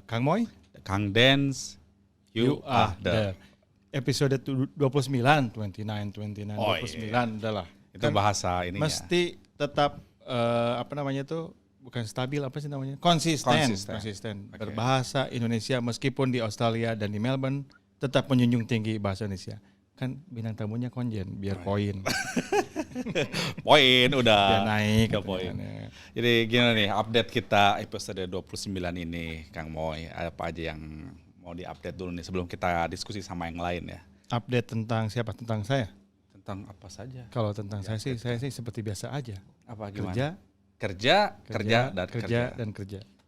Kang Moy, Kang Dance, you are the. episode 29, 29, Oh, 29 adalah. Itu bahasa ininya. Mesti tetap bukan stabil apa sih namanya? Konsisten. Okay. Berbahasa Indonesia meskipun di Australia dan di Melbourne tetap menjunjung tinggi bahasa Indonesia. Kan bintang tamunya konjen biar poin. Poin udah. Biar naik udah poin. Jadi gini nih, update kita episode 29 ini Kang Moy, apa aja yang mau di-update dulu nih sebelum kita diskusi sama yang lain ya. Update tentang siapa? Tentang saya? Tentang apa saja? Kalau tentang saya sih seperti biasa aja. Apa gimana? Kerja. Kerja.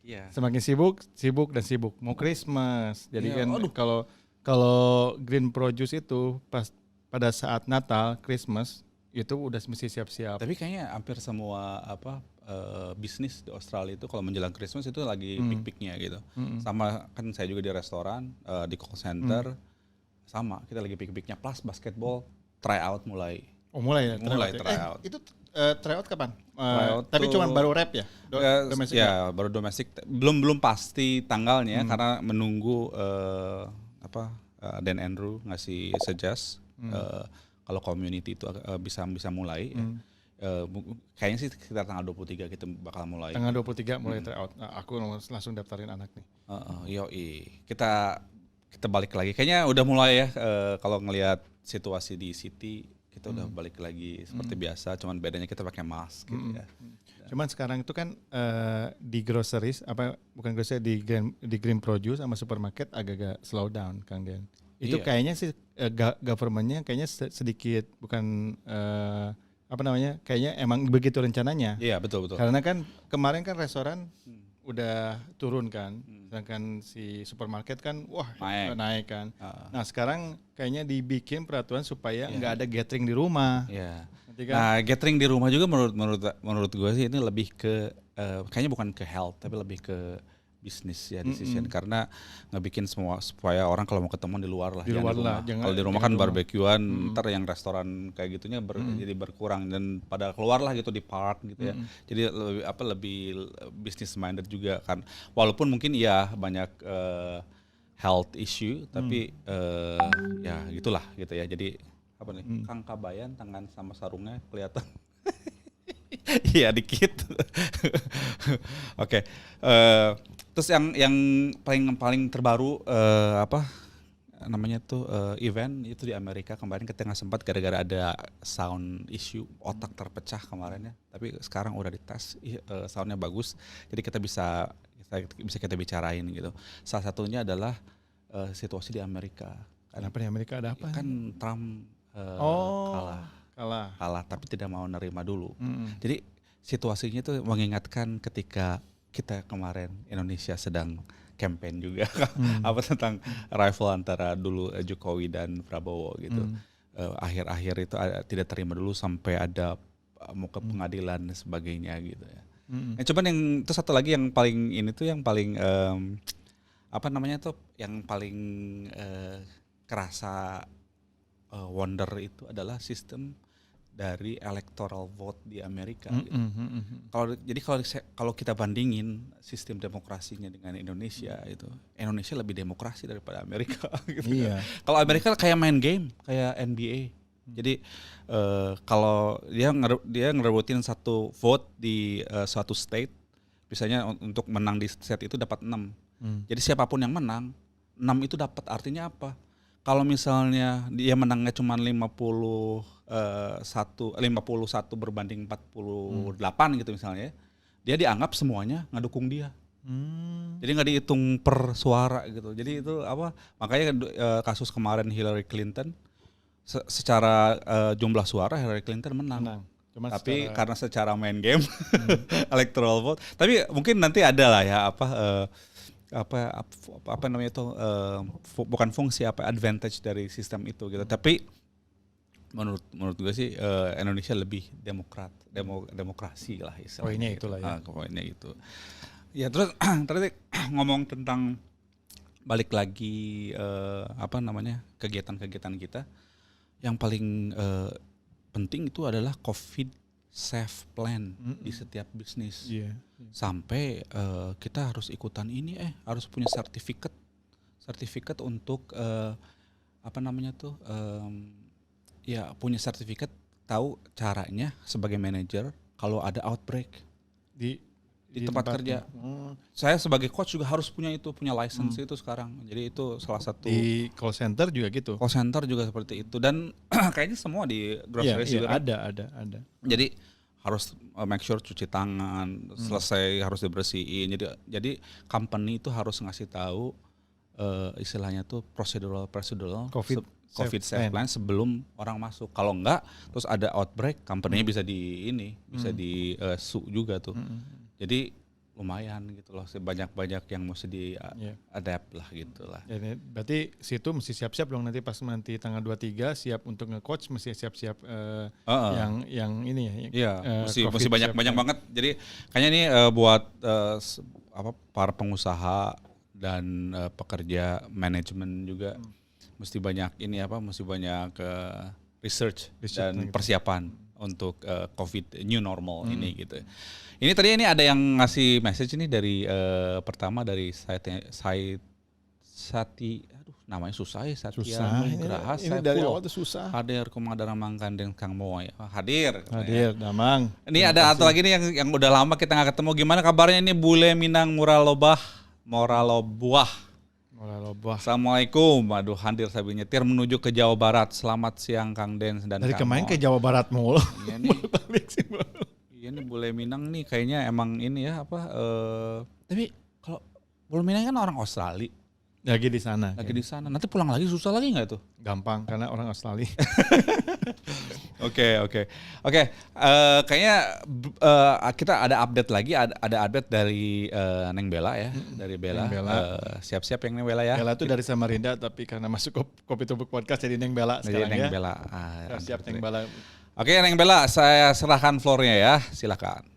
Iya. Semakin sibuk dan sibuk. Mau Christmas. Jadi iya, kan kalau green produce itu pada saat Natal, Christmas itu udah mesti siap-siap. Tapi kayaknya hampir semua bisnis di Australia itu kalau menjelang Christmas itu lagi peak-peaknya gitu. Sama kan saya juga di restoran, di call center, sama kita lagi peak-peaknya. Plus basketball tryout mulai. Oh mulai ya? Mulai tryout. Itu tryout kapan? Tryout tapi cuma baru rep ya? Domestik ya? Baru domestik. Belum pasti tanggalnya karena menunggu Dan Andrew ngasih suggest kalau community itu bisa mulai. Kayaknya sih sekitar tanggal 23 kita bakal mulai. Tanggal 23 mulai tryout. Nah, aku langsung daftarin anak nih. Yoi. Kita balik lagi. Kayaknya udah mulai ya kalau ngelihat situasi di City kita udah balik lagi seperti biasa. Cuman bedanya kita pakai mask gitu ya. Cuman sekarang itu kan di groceries bukan groceries di green produce sama supermarket agak-agak slow down Kang Den. Itu kayaknya sih government-nya kayaknya sedikit bukan kayaknya emang begitu rencananya. Iya, betul. Karena kan kemarin kan restoran udah turun kan. Sedangkan si supermarket kan naik kan. Nah, sekarang kayaknya dibikin peraturan supaya nggak ada gathering di rumah. Iya. Kan? Nah, gathering di rumah juga menurut gue sih ini lebih ke kayaknya bukan ke health tapi lebih ke bisnis ya decision karena ngebikin semua supaya orang kalau mau ketemu di luar lah. Kalau di rumah kan barbekyuan, ntar yang restoran kayak gitunya jadi berkurang dan pada keluar lah gitu di park gitu ya. Jadi lebih business minded juga kan. Walaupun mungkin ya banyak health issue tapi ya gitulah gitu ya. Jadi apa nih? Kang Kabayan tangan sama sarungnya kelihatan. Iya dikit. Oke. Terus yang paling terbaru event itu di Amerika kemarin kita nggak sempat gara-gara ada sound issue, otak terpecah kemarin ya. Tapi sekarang udah dites, soundnya bagus. Jadi kita bisa kita bicarain gitu. Salah satunya adalah situasi di Amerika. Kenapa di Amerika ada apa? Kan Trump kalah tapi tidak mau nerima dulu. Jadi situasinya itu mengingatkan ketika kita kemarin Indonesia sedang campaign juga tentang rival antara dulu Jokowi dan Prabowo gitu. Akhir-akhir itu tidak terima dulu sampai ada mau ke pengadilan dan sebagainya gitu ya. Nah, cuman yang itu satu lagi yang paling ini tuh yang paling yang paling kerasa wonder itu adalah sistem dari electoral vote di Amerika. Gitu. Kalau kita bandingin sistem demokrasinya dengan Indonesia itu, Indonesia lebih demokrasi daripada Amerika. Gitu. Iya. Kalau Amerika kayak main game, kayak NBA. Jadi kalau dia ngerebutin satu vote di suatu state, misalnya untuk menang di state itu dapat 6. Jadi siapapun yang menang, 6 itu dapat artinya apa? Kalau misalnya dia menangnya cuma 51 berbanding 48 gitu misalnya, dia dianggap semuanya ngedukung dia. Jadi nggak dihitung per suara gitu. Jadi itu makanya kasus kemarin Hillary Clinton secara jumlah suara Hillary Clinton menang. Tapi karena secara main game electoral vote. Tapi mungkin nanti ada lah ya bukan fungsi advantage dari sistem itu gitu. Tapi menurut gue sih Indonesia lebih demokrasi lah istilahnya. Poinnya itulah ya. Poinnya itu. Ya terus tadi ngomong tentang balik lagi kegiatan-kegiatan kita yang paling penting itu adalah COVID safe plan di setiap bisnis. Iya. Sampai kita harus ikutan ini, harus punya sertifikat untuk apa namanya tuh, ya punya sertifikat, tahu caranya sebagai manajer kalau ada outbreak di tempat kerja. Saya sebagai coach juga harus punya license itu sekarang. Jadi itu salah satu. Di call center juga gitu. Call center juga seperti itu, dan kayaknya semua di grocery juga. Ada. Jadi harus make sure cuci tangan, selesai harus dibersihin. Jadi company itu harus ngasih tahu istilahnya tuh procedural COVID safe plan sebelum orang masuk. Kalau enggak, terus ada outbreak, company-nya bisa di sue juga tuh. Jadi lumayan gitu loh, sebanyak-banyak yang mesti di-adapt lah gitu lah. Jadi, berarti situ mesti siap-siap dong nanti pas nanti tanggal 23 siap untuk nge-coach, mesti siap-siap yang ini ya. Iya, mesti banyak banget. Jadi kayaknya ini buat para pengusaha dan pekerja manajemen juga mesti banyak research dan persiapan untuk COVID new normal ini gitu. Ini tadi ada yang ngasih message ini dari pertama dari Sati, namanya susah ya, Satya Nugraha. Ini dari awal tuh susah. Hadir Kumadara Mangkandeng Kang Moy. Hadir Damang. Ini ada atau lagi nih yang udah lama kita nggak ketemu. Gimana kabarnya ini Bule Minang Moralobuah. Assalamualaikum. Aduh, hadir sambil nyetir menuju ke Jawa Barat. Selamat siang Kang Den dan dari Kang kemarin Mo. ke Jawa Barat mulu. Iya nih. Iya nih Bule Minang nih kayaknya emang ini ya tapi kalau Bule Minang kan orang Australia. Lagi di sana. Nanti pulang lagi susah lagi nggak tuh? Gampang karena orang Australia. Oke. Kayaknya kita ada update lagi, ada update dari Neng Bella ya, dari Bella. Siap-siap yang Neng Bella ya. Bella itu dari Samarinda tapi karena masuk Kopi Tubuk Podcast jadi Neng Bella sekarang Neng ya. Bella. Siap Neng Bella. Oke Neng Bella, saya serahkan floornya ya, silakan.